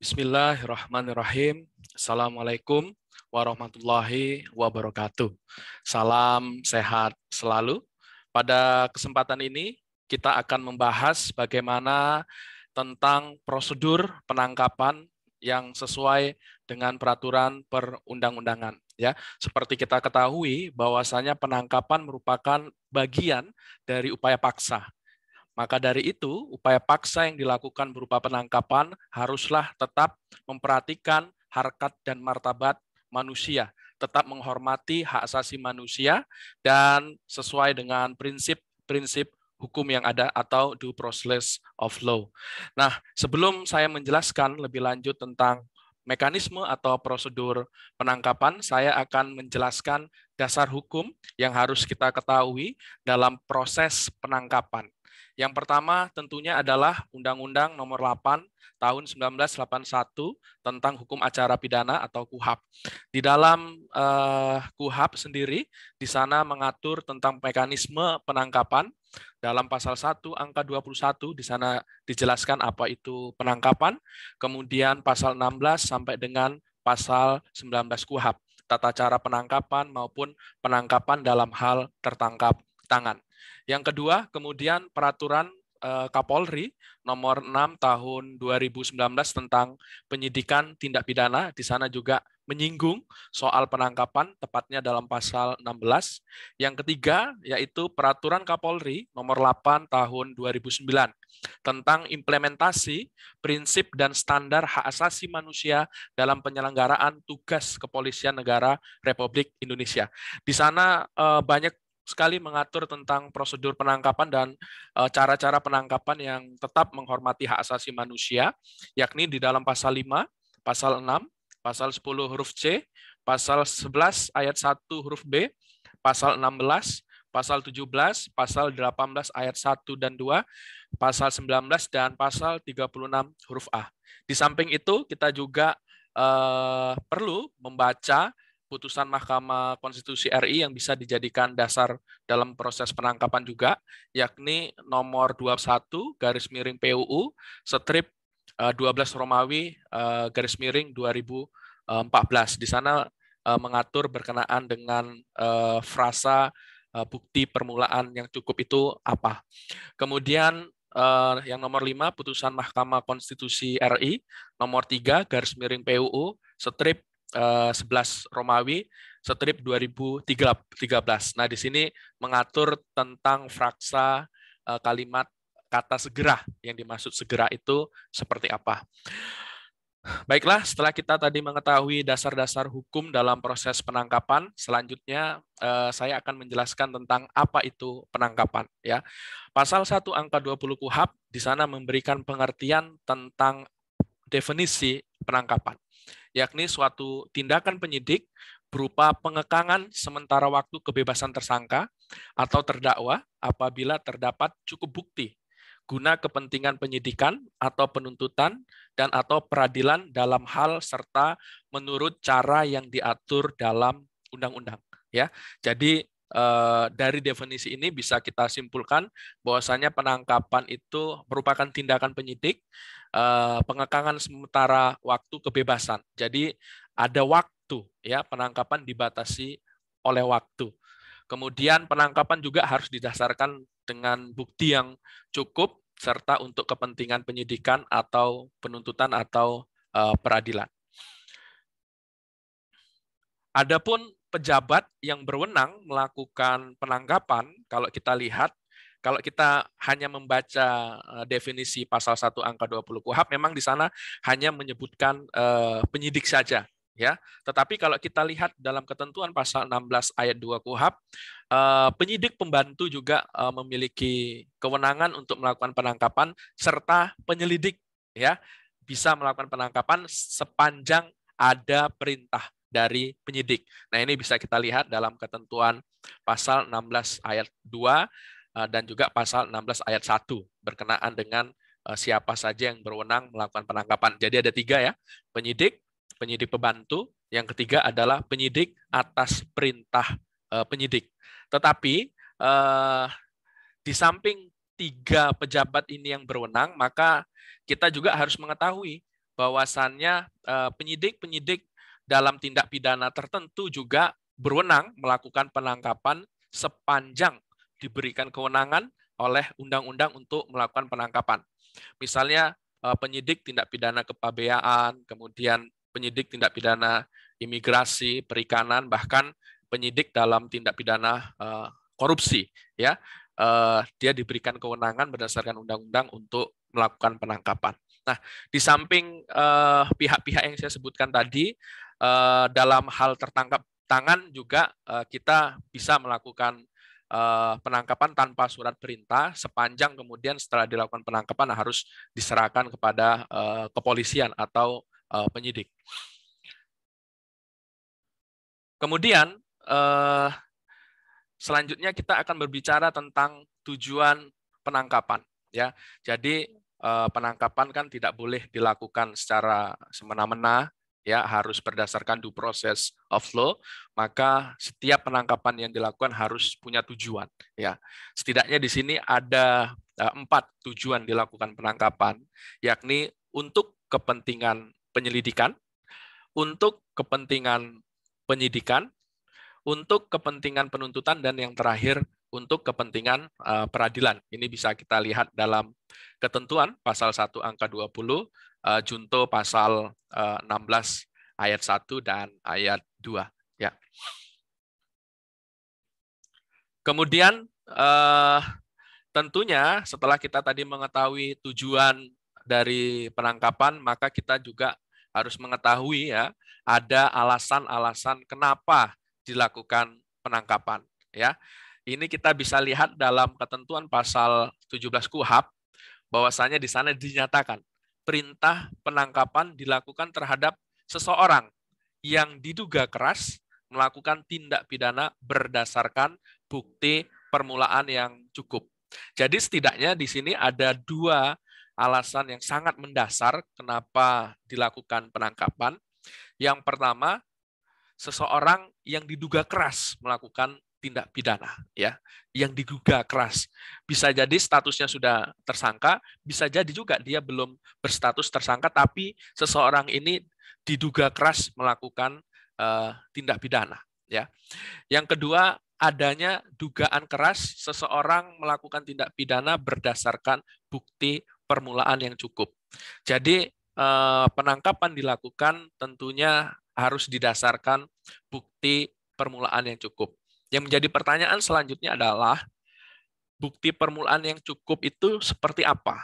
Bismillahirrahmanirrahim. Assalamualaikum warahmatullahi wabarakatuh. Salam sehat selalu. Pada kesempatan ini kita akan membahas bagaimana tentang prosedur penangkapan yang sesuai dengan peraturan perundang-undangan. Ya, seperti kita ketahui bahwasanya penangkapan merupakan bagian dari upaya paksa. Maka dari itu, upaya paksa yang dilakukan berupa penangkapan haruslah tetap memperhatikan harkat dan martabat manusia, tetap menghormati hak asasi manusia, dan sesuai dengan prinsip-prinsip hukum yang ada atau due process of law. Nah, sebelum saya menjelaskan lebih lanjut tentang mekanisme atau prosedur penangkapan, saya akan menjelaskan dasar hukum yang harus kita ketahui dalam proses penangkapan. Yang pertama tentunya adalah Undang-Undang Nomor 8 Tahun 1981 tentang Hukum Acara Pidana atau KUHAP. Di dalam KUHAP sendiri, di sana mengatur tentang mekanisme penangkapan. Dalam pasal 1 angka 21 di sana dijelaskan apa itu penangkapan. Kemudian pasal 16 sampai dengan pasal 19 KUHAP, tata cara penangkapan maupun penangkapan dalam hal tertangkap tangan. Yang kedua, kemudian peraturan Kapolri nomor 6 tahun 2019 tentang penyidikan tindak pidana, di sana juga menyinggung soal penangkapan, tepatnya dalam pasal 16. Yang ketiga, yaitu peraturan Kapolri nomor 8 tahun 2009 tentang implementasi prinsip dan standar hak asasi manusia dalam penyelenggaraan tugas kepolisian negara Republik Indonesia. Di sana banyak sekali mengatur tentang prosedur penangkapan dan cara-cara penangkapan yang tetap menghormati hak asasi manusia, yakni di dalam pasal 5, pasal 6, pasal 10 huruf C, pasal 11 ayat 1 huruf B, pasal 16, pasal 17, pasal 18 ayat 1 dan 2, pasal 19 dan pasal 36 huruf A. Di samping itu kita juga perlu membaca putusan Mahkamah Konstitusi RI yang bisa dijadikan dasar dalam proses penangkapan juga, yakni nomor 21 garis miring PUU strip 12 Romawi garis miring 2014. Di sana mengatur berkenaan dengan frasa bukti permulaan yang cukup itu apa. Kemudian yang nomor 5 putusan Mahkamah Konstitusi RI nomor 3 garis miring PUU strip 11 Romawi strip 2013. Nah, di sini mengatur tentang frasa kalimat kata segera, yang dimaksud segera itu seperti apa. Baiklah, setelah kita tadi mengetahui dasar-dasar hukum dalam proses penangkapan, selanjutnya saya akan menjelaskan tentang apa itu penangkapan. Ya, Pasal 1 angka 20 KUHAP di sana memberikan pengertian tentang definisi penangkapan, yakni suatu tindakan penyidik berupa pengekangan sementara waktu kebebasan tersangka atau terdakwa apabila terdapat cukup bukti guna kepentingan penyidikan atau penuntutan dan atau peradilan dalam hal serta menurut cara yang diatur dalam undang-undang. Ya, jadi dari definisi ini bisa kita simpulkan bahwasanya penangkapan itu merupakan tindakan penyidik, pengekangan sementara waktu kebebasan. Jadi ada waktu, ya, penangkapan dibatasi oleh waktu. Kemudian penangkapan juga harus didasarkan dengan bukti yang cukup serta untuk kepentingan penyidikan atau penuntutan atau peradilan. Adapun pejabat yang berwenang melakukan penangkapan, kalau kita lihat, kalau kita hanya membaca definisi pasal 1 angka 20 KUHAP, memang di sana hanya menyebutkan penyidik saja. Ya, tetapi kalau kita lihat dalam ketentuan pasal 16 ayat 2 KUHAP, penyidik pembantu juga memiliki kewenangan untuk melakukan penangkapan serta penyelidik, ya, bisa melakukan penangkapan sepanjang ada perintah dari penyidik. Nah, ini bisa kita lihat dalam ketentuan pasal 16 ayat 2 dan juga pasal 16 ayat 1 berkenaan dengan siapa saja yang berwenang melakukan penangkapan. Jadi ada 3, ya, penyidik, penyidik pembantu, yang ketiga adalah penyidik atas perintah penyidik. Tetapi di samping 3 pejabat ini yang berwenang, maka kita juga harus mengetahui bahwasannya penyidik-penyidik dalam tindak pidana tertentu juga berwenang melakukan penangkapan sepanjang diberikan kewenangan oleh undang-undang untuk melakukan penangkapan. Misalnya penyidik tindak pidana kepabeaan, kemudian penyidik tindak pidana imigrasi, perikanan, bahkan penyidik dalam tindak pidana korupsi, ya, dia diberikan kewenangan berdasarkan undang-undang untuk melakukan penangkapan. Nah, di samping pihak-pihak yang saya sebutkan tadi, dalam hal tertangkap tangan juga kita bisa melakukan penangkapan tanpa surat perintah sepanjang kemudian setelah dilakukan penangkapan harus diserahkan kepada kepolisian atau penyidik. Kemudian selanjutnya kita akan berbicara tentang tujuan penangkapan, ya. Jadi penangkapan kan tidak boleh dilakukan secara semena-mena, ya, harus berdasarkan due process of law. Maka setiap penangkapan yang dilakukan harus punya tujuan, ya. Setidaknya di sini ada 4 tujuan dilakukan penangkapan, yakni untuk kepentingan penyelidikan, untuk kepentingan penyidikan, untuk kepentingan penuntutan, dan yang terakhir untuk kepentingan peradilan. Ini bisa kita lihat dalam ketentuan pasal 1 angka 20, junto pasal 16 ayat 1 dan ayat 2. Ya. Kemudian tentunya setelah kita tadi mengetahui tujuan dari penangkapan, maka kita juga harus mengetahui, ya, ada alasan-alasan kenapa dilakukan penangkapan, ya. Ini kita bisa lihat dalam ketentuan pasal 17 KUHP bahwasanya di sana dinyatakan perintah penangkapan dilakukan terhadap seseorang yang diduga keras melakukan tindak pidana berdasarkan bukti permulaan yang cukup. Jadi setidaknya di sini ada 2 alasan yang sangat mendasar kenapa dilakukan penangkapan. Yang pertama, seseorang yang diduga keras melakukan tindak pidana, ya, yang diduga keras. Bisa jadi statusnya sudah tersangka, bisa jadi juga dia belum berstatus tersangka, tapi seseorang ini diduga keras melakukan tindak pidana, ya. Yang kedua, adanya dugaan keras seseorang melakukan tindak pidana berdasarkan bukti permulaan yang cukup. Jadi penangkapan dilakukan tentunya harus didasarkan bukti permulaan yang cukup. Yang menjadi pertanyaan selanjutnya adalah bukti permulaan yang cukup itu seperti apa,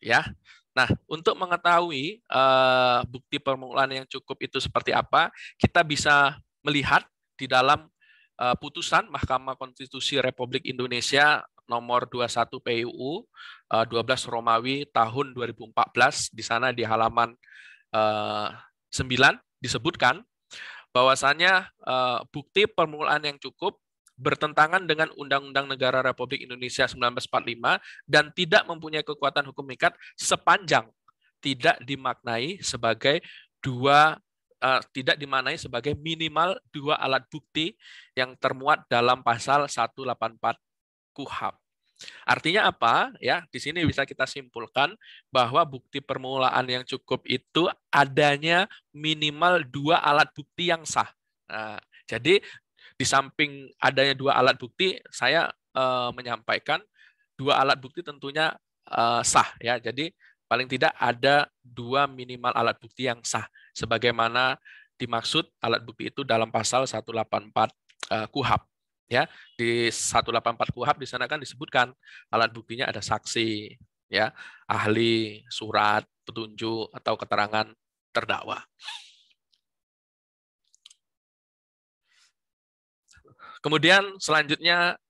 ya. Nah, untuk mengetahui bukti permulaan yang cukup itu seperti apa, kita bisa melihat di dalam putusan Mahkamah Konstitusi Republik Indonesia nomor 21 PUU 12 Romawi tahun 2014. Di sana di halaman 9 disebutkan bahwasanya bukti permulaan yang cukup bertentangan dengan Undang-Undang Negara Republik Indonesia 1945 dan tidak mempunyai kekuatan hukum mengikat sepanjang tidak dimaknai sebagai minimal 2 alat bukti yang termuat dalam pasal 184 KUHP. Artinya apa? Ya, di sini bisa kita simpulkan bahwa bukti permulaan yang cukup itu adanya minimal 2 alat bukti yang sah. Nah, jadi di samping adanya 2 alat bukti, saya menyampaikan 2 alat bukti tentunya sah, ya. Jadi paling tidak ada 2 minimal alat bukti yang sah, sebagaimana dimaksud alat bukti itu dalam pasal 184 KUHP. Ya, di 184 KUHP di sana kan disebutkan alat buktinya ada saksi, ya, ahli, surat, petunjuk atau keterangan terdakwa. Kemudian selanjutnya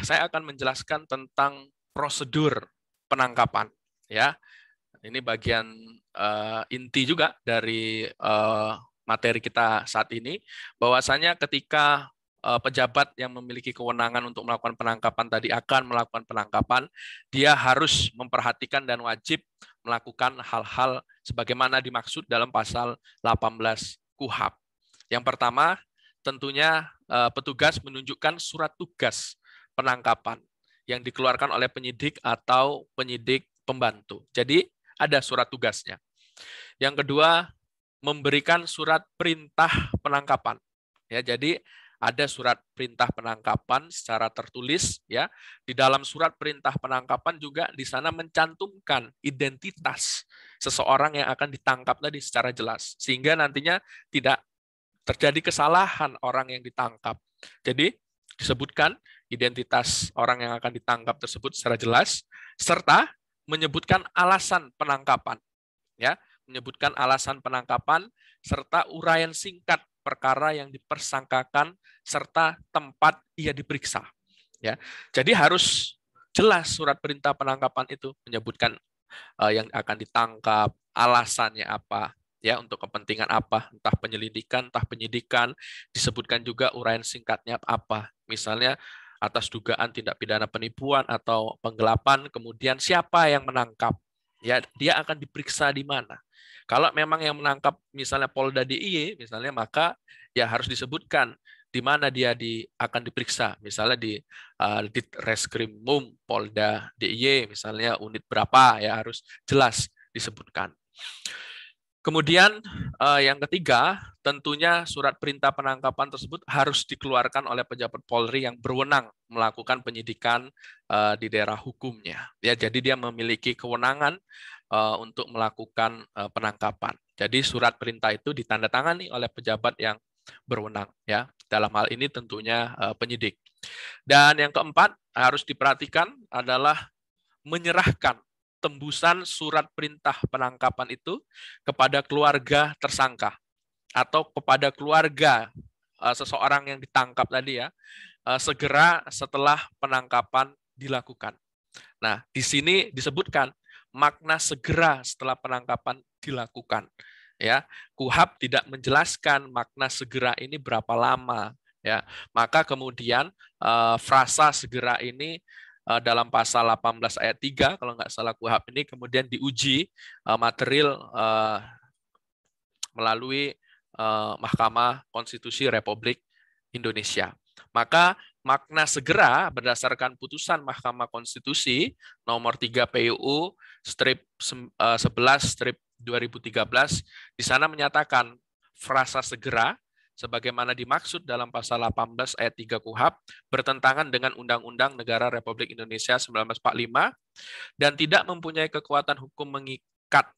saya akan menjelaskan tentang prosedur penangkapan, ya. Ini bagian inti juga dari materi kita saat ini, bahwasanya ketika pejabat yang memiliki kewenangan untuk melakukan penangkapan tadi akan melakukan penangkapan, dia harus memperhatikan dan wajib melakukan hal-hal sebagaimana dimaksud dalam pasal 18 KUHP. Yang pertama, tentunya petugas menunjukkan surat tugas penangkapan yang dikeluarkan oleh penyidik atau penyidik pembantu. Jadi ada surat tugasnya. Yang kedua, memberikan surat perintah penangkapan. Ya, jadi ada surat perintah penangkapan secara tertulis, ya. Di dalam surat perintah penangkapan juga di sana mencantumkan identitas seseorang yang akan ditangkap tadi secara jelas, sehingga nantinya tidak terjadi kesalahan orang yang ditangkap. Jadi disebutkan identitas orang yang akan ditangkap tersebut secara jelas, serta menyebutkan alasan penangkapan, ya, menyebutkan alasan penangkapan serta uraian singkat perkara yang dipersangkakan serta tempat ia diperiksa. Ya, jadi harus jelas surat perintah penangkapan itu menyebutkan yang akan ditangkap, alasannya apa, ya, untuk kepentingan apa, entah penyelidikan, entah penyidikan, disebutkan juga uraian singkatnya apa. Misalnya atas dugaan tindak pidana penipuan atau penggelapan, kemudian siapa yang menangkap, ya, dia akan diperiksa di mana. Kalau memang yang menangkap misalnya Polda DIY, misalnya, maka ya harus disebutkan di mana dia akan diperiksa. Misalnya di Ditreskrimum Polda DIY, misalnya unit berapa, ya harus jelas disebutkan. Kemudian yang ketiga, tentunya surat perintah penangkapan tersebut harus dikeluarkan oleh pejabat Polri yang berwenang melakukan penyidikan di daerah hukumnya. Ya, jadi dia memiliki kewenangan untuk melakukan penangkapan. Jadi surat perintah itu ditandatangani oleh pejabat yang berwenang, ya. Dalam hal ini tentunya penyidik. Dan yang keempat harus diperhatikan adalah menyerahkan tembusan surat perintah penangkapan itu kepada keluarga tersangka atau kepada keluarga seseorang yang ditangkap tadi, ya, segera setelah penangkapan dilakukan. Nah, di sini disebutkan makna segera setelah penangkapan dilakukan. Ya, KUHP tidak menjelaskan makna segera ini berapa lama. Ya, maka kemudian frasa segera ini dalam pasal 18 ayat 3 kalau nggak salah KUHP ini kemudian diuji material melalui Mahkamah Konstitusi Republik Indonesia. Maka makna segera berdasarkan putusan Mahkamah Konstitusi nomor 3 PUU strip 11 strip 2013 di sana menyatakan frasa segera sebagaimana dimaksud dalam pasal 18 ayat 3 KUHP bertentangan dengan Undang-Undang Negara Republik Indonesia 1945 dan tidak mempunyai kekuatan hukum mengikat,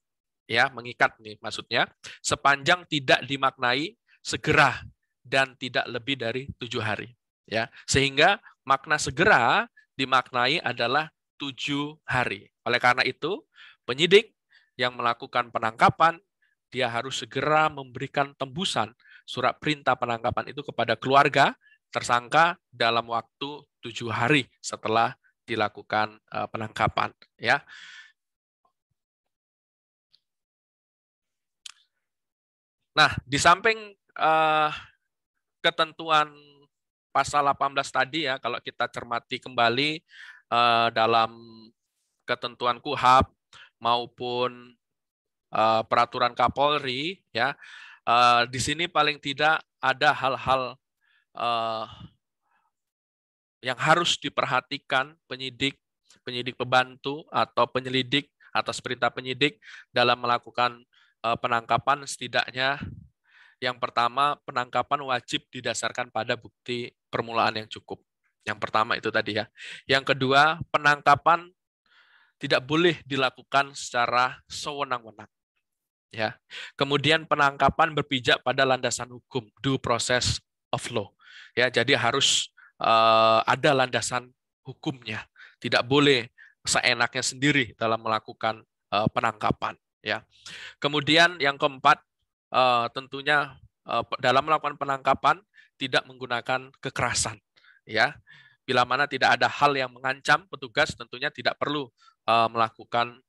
ya, mengikat nih maksudnya, sepanjang tidak dimaknai segera dan tidak lebih dari 7 hari. Ya, sehingga makna segera dimaknai adalah 7 hari. Oleh karena itu, penyidik yang melakukan penangkapan, dia harus segera memberikan tembusan surat perintah penangkapan itu kepada keluarga tersangka dalam waktu 7 hari setelah dilakukan penangkapan. Ya. Nah, di samping ketentuan pasal 18 tadi, ya, kalau kita cermati kembali dalam ketentuan KUHP maupun peraturan Kapolri, ya, di sini paling tidak ada hal-hal yang harus diperhatikan penyidik pembantu atau penyelidik atas perintah penyidik dalam melakukan penangkapan. Setidaknya yang pertama, penangkapan wajib didasarkan pada bukti permulaan yang cukup. Yang pertama itu tadi, ya. Yang kedua, penangkapan tidak boleh dilakukan secara sewenang-wenang. Ya. Kemudian penangkapan berpijak pada landasan hukum, due process of law. Ya, jadi harus ada landasan hukumnya. Tidak boleh seenaknya sendiri dalam melakukan penangkapan. Ya. Kemudian yang keempat, tentunya dalam melakukan penangkapan tidak menggunakan kekerasan. Ya, bila mana tidak ada hal yang mengancam petugas, tentunya tidak perlu melakukan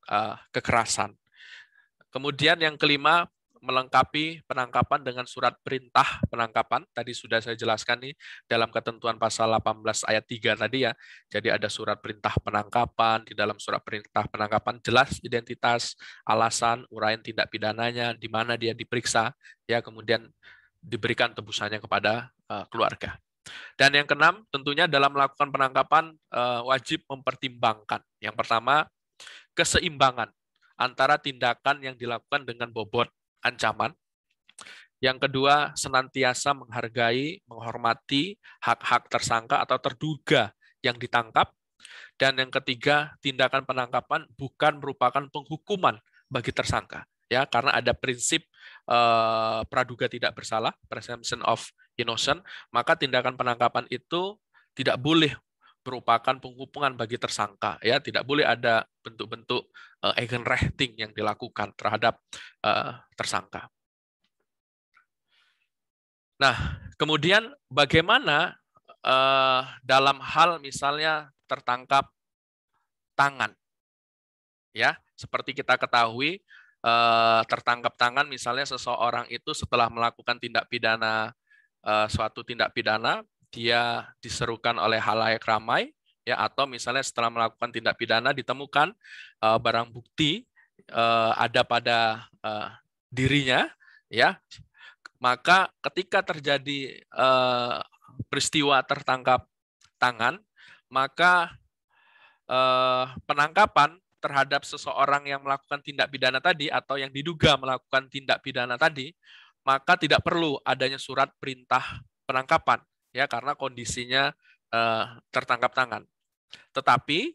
kekerasan. Kemudian yang kelima, melengkapi penangkapan dengan surat perintah penangkapan. Tadi sudah saya jelaskan nih dalam ketentuan pasal 18 ayat 3 tadi, ya. Jadi ada surat perintah penangkapan, di dalam surat perintah penangkapan jelas identitas, alasan, uraian tindak pidananya, di mana dia diperiksa, ya, kemudian diberikan tebusannya kepada keluarga. Dan yang keenam, tentunya dalam melakukan penangkapan wajib mempertimbangkan. Yang pertama, keseimbangan antara tindakan yang dilakukan dengan bobot ancaman. Yang kedua, senantiasa menghargai, menghormati hak-hak tersangka atau terduga yang ditangkap. Dan yang ketiga, tindakan penangkapan bukan merupakan penghukuman bagi tersangka, ya, karena ada prinsip praduga tidak bersalah, presumption of innocent, maka tindakan penangkapan itu tidak boleh merupakan penghukuman bagi tersangka, ya, tidak boleh ada bentuk-bentuk eigenrechting yang dilakukan terhadap tersangka. Nah, kemudian bagaimana dalam hal misalnya tertangkap tangan, ya, seperti kita ketahui tertangkap tangan misalnya seseorang itu setelah melakukan tindak pidana suatu tindak pidana, dia diserukan oleh halayak ramai, ya, atau misalnya setelah melakukan tindak pidana ditemukan barang bukti ada pada dirinya, ya, maka ketika terjadi peristiwa tertangkap tangan, maka penangkapan terhadap seseorang yang melakukan tindak pidana tadi atau yang diduga melakukan tindak pidana tadi, maka tidak perlu adanya surat perintah penangkapan, ya, karena kondisinya tertangkap tangan. Tetapi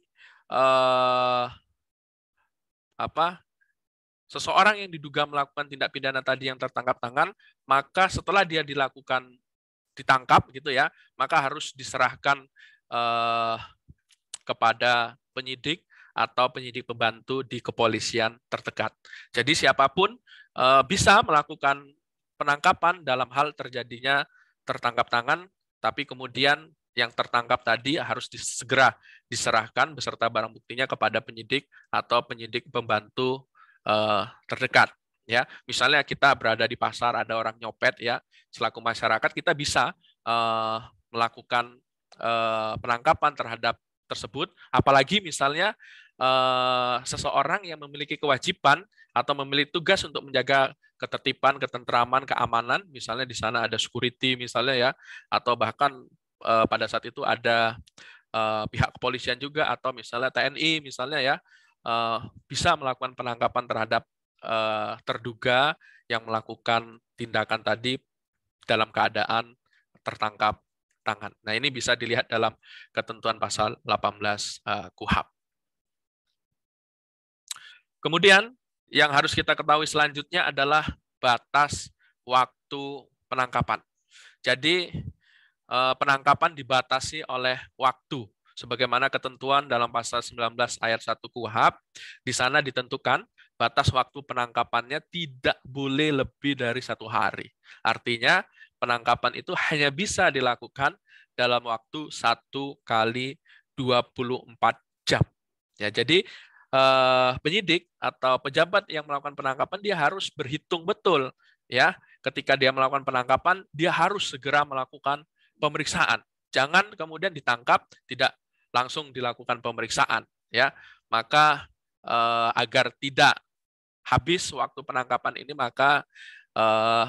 seseorang yang diduga melakukan tindak pidana tadi yang tertangkap tangan, maka setelah dia ditangkap gitu ya, maka harus diserahkan kepada penyidik atau penyidik pembantu di kepolisian terdekat. Jadi siapapun bisa melakukan penangkapan dalam hal terjadinya tertangkap tangan, tapi kemudian yang tertangkap tadi harus segera diserahkan beserta barang buktinya kepada penyidik atau penyidik pembantu terdekat. Ya, misalnya kita berada di pasar, ada orang nyopet, ya, selaku masyarakat kita bisa melakukan penangkapan terhadap tersebut, apalagi misalnya seseorang yang memiliki kewajiban atau memiliki tugas untuk menjaga ketertiban, ketentraman, keamanan, misalnya di sana ada security misalnya, ya, atau bahkan pada saat itu ada pihak kepolisian juga atau misalnya TNI misalnya, ya, bisa melakukan penangkapan terhadap terduga yang melakukan tindakan tadi dalam keadaan tertangkap tangan. Nah, ini bisa dilihat dalam ketentuan pasal 18 KUHP. Kemudian, yang harus kita ketahui selanjutnya adalah batas waktu penangkapan. Jadi, penangkapan dibatasi oleh waktu. Sebagaimana ketentuan dalam pasal 19 ayat 1 KUHP, di sana ditentukan batas waktu penangkapannya tidak boleh lebih dari 1 hari. Artinya, penangkapan itu hanya bisa dilakukan dalam waktu 1 kali 24 jam. Ya, jadi penyidik atau pejabat yang melakukan penangkapan dia harus berhitung betul, ya. Ketika dia melakukan penangkapan, dia harus segera melakukan pemeriksaan. Jangan kemudian ditangkap tidak langsung dilakukan pemeriksaan, ya. Maka agar tidak habis waktu penangkapan ini, maka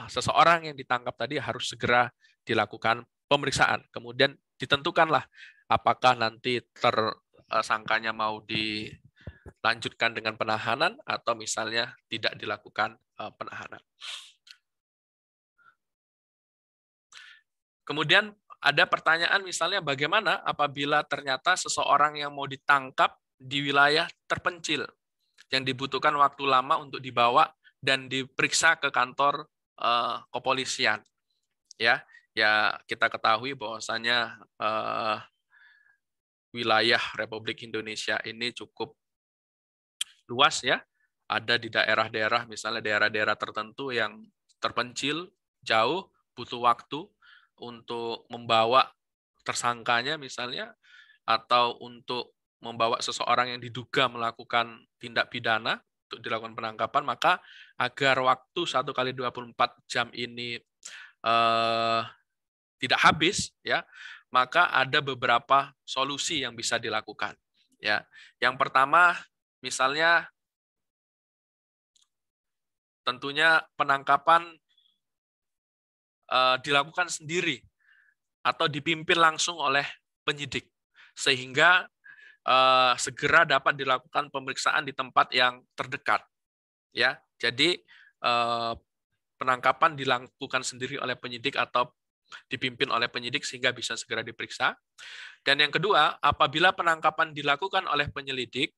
seseorang yang ditangkap tadi harus segera dilakukan pemeriksaan. Kemudian ditentukanlah apakah nanti tersangkanya mau dilanjutkan dengan penahanan atau misalnya tidak dilakukan penahanan. Kemudian ada pertanyaan misalnya bagaimana apabila ternyata seseorang yang mau ditangkap di wilayah terpencil yang dibutuhkan waktu lama untuk dibawa dan diperiksa ke kantor kepolisian, ya, kita ketahui bahwasanya wilayah Republik Indonesia ini cukup luas, ya, ada di daerah-daerah misalnya daerah-daerah tertentu yang terpencil jauh, butuh waktu untuk membawa tersangkanya misalnya atau untuk membawa seseorang yang diduga melakukan tindak pidana untuk dilakukan penangkapan, maka agar waktu 1 kali 24 jam ini tidak habis, ya, maka ada beberapa solusi yang bisa dilakukan, ya. Yang pertama, misalnya tentunya penangkapan dilakukan sendiri atau dipimpin langsung oleh penyidik, sehingga segera dapat dilakukan pemeriksaan di tempat yang terdekat. Ya, jadi penangkapan dilakukan sendiri oleh penyidik atau dipimpin oleh penyidik sehingga bisa segera diperiksa. Dan yang kedua, apabila penangkapan dilakukan oleh penyelidik,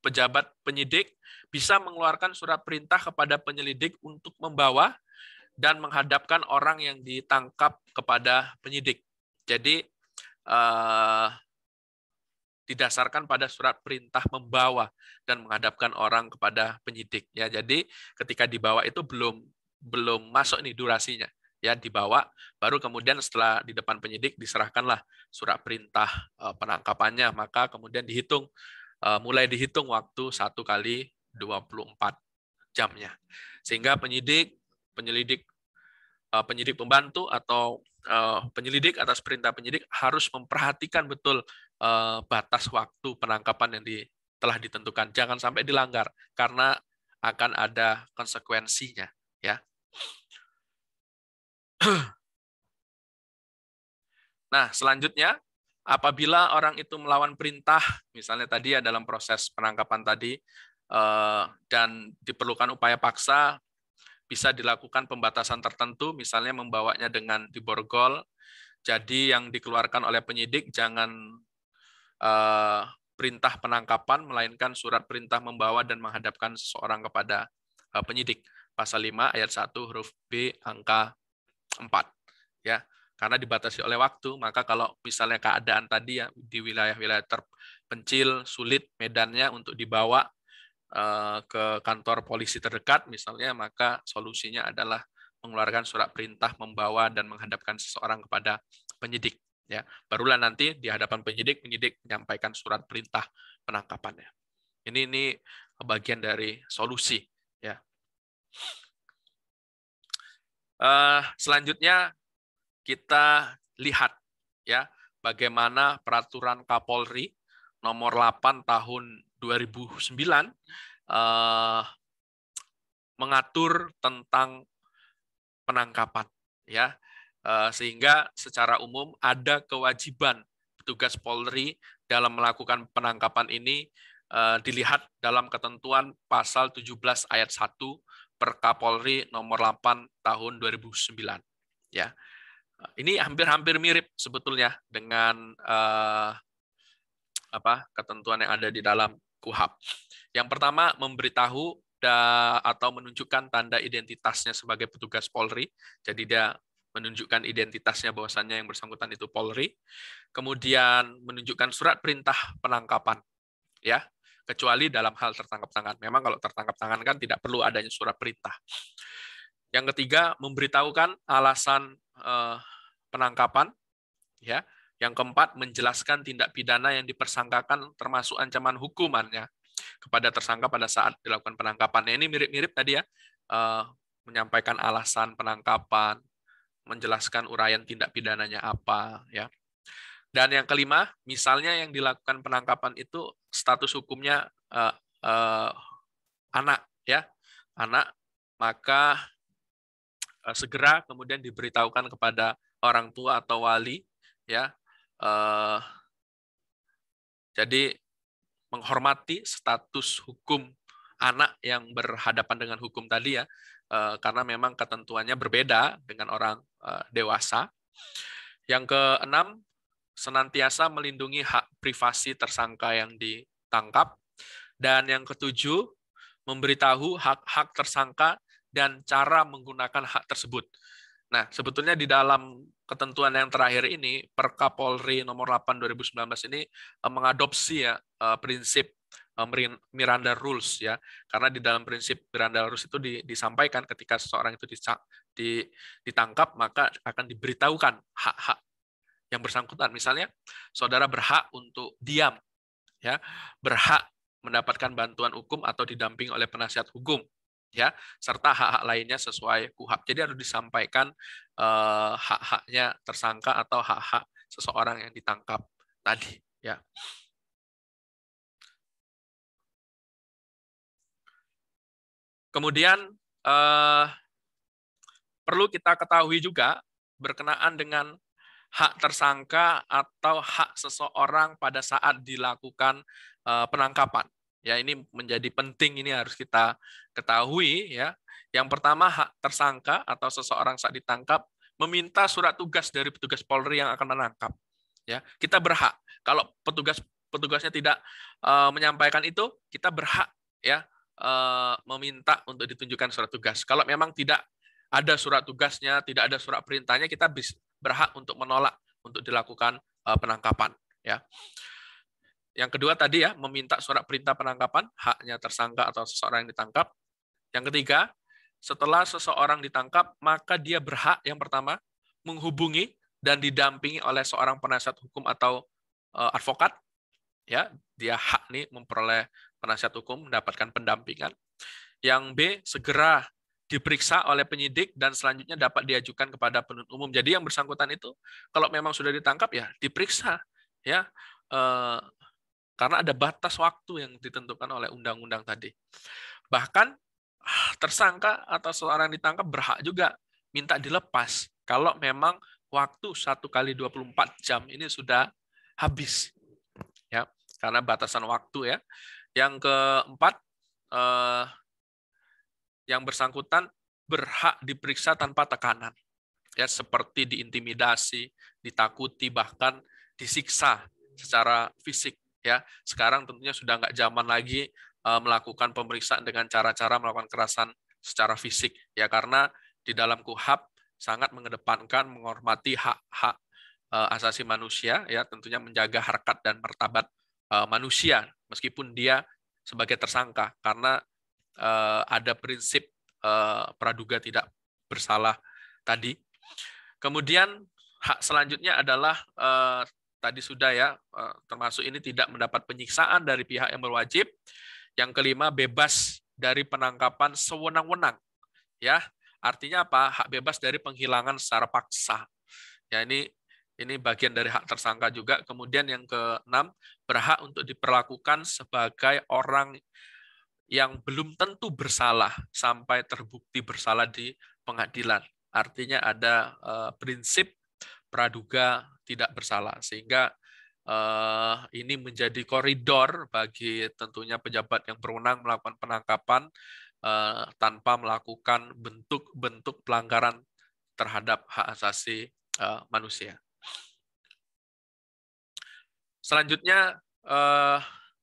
pejabat penyidik bisa mengeluarkan surat perintah kepada penyelidik untuk membawa dan menghadapkan orang yang ditangkap kepada penyidik. Jadi didasarkan pada surat perintah membawa dan menghadapkan orang kepada penyidik. Ya, jadi ketika dibawa itu belum masuk nih durasinya. Ya, dibawa, baru kemudian setelah di depan penyidik diserahkanlah surat perintah penangkapannya, maka kemudian mulai dihitung waktu 1 kali 24 jamnya. Sehingga penyelidik pembantu atau penyelidik atas perintah penyidik harus memperhatikan betul batas waktu penangkapan yang telah ditentukan. Jangan sampai dilanggar karena akan ada konsekuensinya. Ya. Nah, selanjutnya, apabila orang itu melawan perintah, misalnya tadi ya dalam proses penangkapan tadi, dan diperlukan upaya paksa, bisa dilakukan pembatasan tertentu, misalnya membawanya dengan diborgol. Jadi yang dikeluarkan oleh penyidik jangan perintah penangkapan, melainkan surat perintah membawa dan menghadapkan seseorang kepada penyidik. Pasal 5 ayat 1 huruf B angka 4. Ya, karena dibatasi oleh waktu, maka kalau misalnya keadaan tadi ya di wilayah-wilayah terpencil, sulit medannya untuk dibawa ke kantor polisi terdekat misalnya, maka solusinya adalah mengeluarkan surat perintah membawa dan menghadapkan seseorang kepada penyidik. Ya, barulah nanti di hadapan penyidik menyampaikan surat perintah penangkapannya. Ini bagian dari solusi. Ya. Selanjutnya kita lihat ya bagaimana peraturan Kapolri nomor 8 tahun 2009 mengatur tentang penangkapan, ya, sehingga secara umum ada kewajiban petugas Polri dalam melakukan penangkapan ini dilihat dalam ketentuan pasal 17 ayat 1 Perkapolri nomor 8 tahun 2009. Ya, ini hampir-hampir mirip sebetulnya dengan ketentuan yang ada di dalam KUHP. Yang pertama, memberitahu atau menunjukkan tanda identitasnya sebagai petugas Polri. Jadi dia menunjukkan identitasnya bahwasannya yang bersangkutan itu Polri. Kemudian menunjukkan surat perintah penangkapan, ya, kecuali dalam hal tertangkap tangan. Memang kalau tertangkap tangan kan tidak perlu adanya surat perintah. Yang ketiga, memberitahukan alasan penangkapan, ya. Yang keempat, menjelaskan tindak pidana yang dipersangkakan termasuk ancaman hukumannya kepada tersangka pada saat dilakukan penangkapan. Ini mirip-mirip tadi ya, menyampaikan alasan penangkapan, menjelaskan uraian tindak pidananya apa, ya. Dan yang kelima, misalnya yang dilakukan penangkapan itu status hukumnya anak, ya, anak, maka segera kemudian diberitahukan kepada orang tua atau wali, ya. Jadi menghormati status hukum anak yang berhadapan dengan hukum tadi ya, karena memang ketentuannya berbeda dengan orang dewasa. Yang keenam, senantiasa melindungi hak privasi tersangka yang ditangkap. Dan yang ketujuh, memberitahu hak-hak tersangka dan cara menggunakan hak tersebut. Nah, sebetulnya di dalam ketentuan yang terakhir ini, Perkapolri nomor 8 2019 ini mengadopsi ya prinsip Miranda Rules ya. Karena di dalam prinsip Miranda Rules itu disampaikan ketika seseorang itu ditangkap maka akan diberitahukan hak-hak yang bersangkutan. Misalnya, saudara berhak untuk diam, ya, berhak mendapatkan bantuan hukum atau didampingi oleh penasihat hukum, ya, serta hak-hak lainnya sesuai KUHP. Jadi harus disampaikan hak-haknya tersangka atau hak-hak seseorang yang ditangkap tadi, ya. Kemudian perlu kita ketahui juga berkenaan dengan hak tersangka atau hak seseorang pada saat dilakukan penangkapan. Ya, ini menjadi penting, ini harus kita ketahui ya. Yang pertama, hak tersangka atau seseorang saat ditangkap meminta surat tugas dari petugas Polri yang akan menangkap. Ya, kita berhak. Kalau petugasnya tidak menyampaikan itu, kita berhak ya meminta untuk ditunjukkan surat tugas. Kalau memang tidak ada surat tugasnya, tidak ada surat perintahnya, kita berhak untuk menolak untuk dilakukan penangkapan. Ya. Yang kedua tadi ya, meminta surat perintah penangkapan, haknya tersangka atau seseorang yang ditangkap. Yang ketiga, setelah seseorang ditangkap, maka dia berhak yang pertama menghubungi dan didampingi oleh seorang penasihat hukum atau advokat. Ya, dia hak nih memperoleh penasihat hukum, mendapatkan pendampingan. Yang B, segera diperiksa oleh penyidik dan selanjutnya dapat diajukan kepada penuntut umum. Jadi yang bersangkutan itu kalau memang sudah ditangkap ya diperiksa ya. Karena ada batas waktu yang ditentukan oleh undang-undang tadi. Bahkan tersangka atau seorang ditangkap berhak juga minta dilepas kalau memang waktu 1 kali 24 jam ini sudah habis. Ya, karena batasan waktu ya. Yang keempat, yang bersangkutan berhak diperiksa tanpa tekanan. Ya, seperti diintimidasi, ditakuti, bahkan disiksa secara fisik. Ya, sekarang tentunya sudah nggak zaman lagi melakukan pemeriksaan dengan cara-cara melakukan kekerasan secara fisik. Ya, karena di dalam KUHP sangat mengedepankan menghormati hak-hak asasi manusia, ya tentunya menjaga harkat dan martabat manusia meskipun dia sebagai tersangka, karena ada prinsip praduga tidak bersalah tadi. Kemudian hak selanjutnya adalah tadi sudah ya, termasuk ini tidak mendapat penyiksaan dari pihak yang berwajib. Yang kelima, bebas dari penangkapan sewenang-wenang. Ya, artinya apa? Hak bebas dari penghilangan secara paksa. Ya, ini bagian dari hak tersangka juga. Kemudian yang keenam, berhak untuk diperlakukan sebagai orang yang belum tentu bersalah sampai terbukti bersalah di pengadilan. Artinya ada prinsip praduga tidak bersalah, sehingga ini menjadi koridor bagi tentunya pejabat yang berwenang melakukan penangkapan tanpa melakukan bentuk-bentuk pelanggaran terhadap hak asasi manusia. Selanjutnya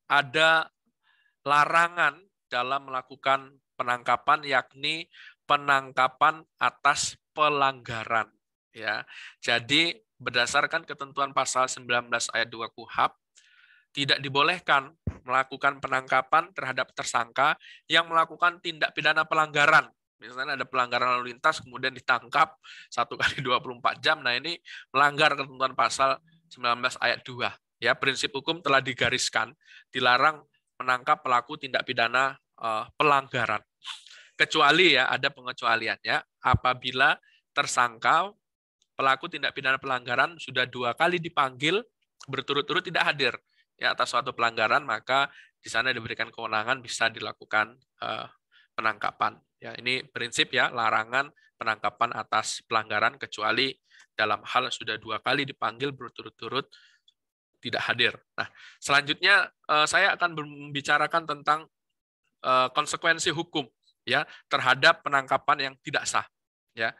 ada larangan dalam melakukan penangkapan, yakni penangkapan atas pelanggaran. Ya, jadi berdasarkan ketentuan pasal 19 ayat 2 KUHP, tidak dibolehkan melakukan penangkapan terhadap tersangka yang melakukan tindak pidana pelanggaran. Misalnya ada pelanggaran lalu lintas, kemudian ditangkap 1 kali 24 jam. Nah, ini melanggar ketentuan pasal 19 ayat 2. Ya, prinsip hukum telah digariskan, dilarang menangkap pelaku tindak pidana pelanggaran. Kecuali ya, ada pengecualiannya apabila tersangka pelaku tindak pidana pelanggaran sudah 2 kali dipanggil berturut-turut tidak hadir ya atas suatu pelanggaran, maka di sana diberikan kewenangan bisa dilakukan penangkapan. Ya, ini prinsip ya, larangan penangkapan atas pelanggaran kecuali dalam hal sudah 2 kali dipanggil berturut-turut tidak hadir. Nah, selanjutnya saya akan membicarakan tentang konsekuensi hukum ya terhadap penangkapan yang tidak sah. Ya,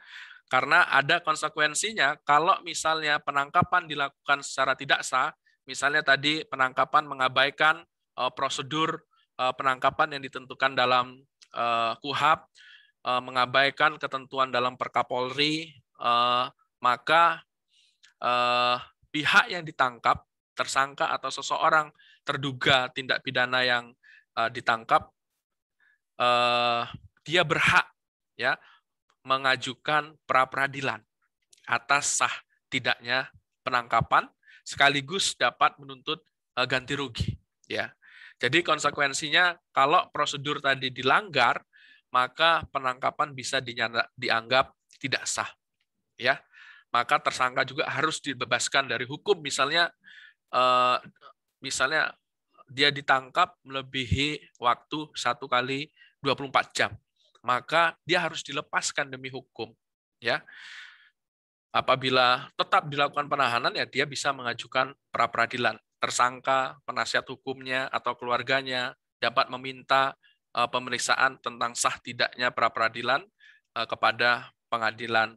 karena ada konsekuensinya kalau misalnya penangkapan dilakukan secara tidak sah, misalnya tadi penangkapan mengabaikan prosedur penangkapan yang ditentukan dalam KUHP, mengabaikan ketentuan dalam Perkapolri, maka pihak yang ditangkap, tersangka atau seseorang terduga tindak pidana yang ditangkap, dia berhak ya mengajukan pra-peradilan atas sah tidaknya penangkapan, sekaligus dapat menuntut ganti rugi. Ya, jadi konsekuensinya kalau prosedur tadi dilanggar, maka penangkapan bisa dianggap tidak sah. Ya, maka tersangka juga harus dibebaskan dari hukum. Misalnya dia ditangkap melebihi waktu 1 kali 24 jam. Maka dia harus dilepaskan demi hukum. Ya, Apabila tetap dilakukan penahanan, ya dia bisa mengajukan pra-peradilan. Tersangka, penasihat hukumnya, atau keluarganya dapat meminta pemeriksaan tentang sah tidaknya pra-peradilan kepada pengadilan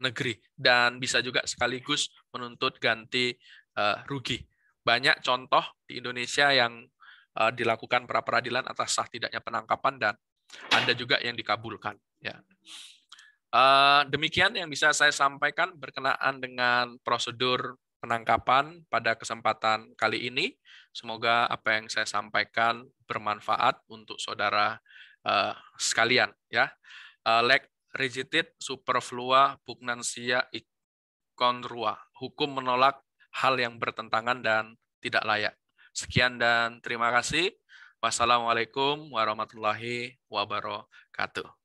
negeri. Dan bisa juga sekaligus menuntut ganti rugi. Banyak contoh di Indonesia yang dilakukan pra-peradilan atas sah tidaknya penangkapan, dan ada juga yang dikabulkan. Ya. Demikian yang bisa saya sampaikan berkenaan dengan prosedur penangkapan pada kesempatan kali ini. Semoga apa yang saya sampaikan bermanfaat untuk saudara sekalian. Ya, leg rigitit superflua pugnansia congrua. Hukum menolak hal yang bertentangan dan tidak layak. Sekian dan terima kasih. Wassalamualaikum warahmatullahi wabarakatuh.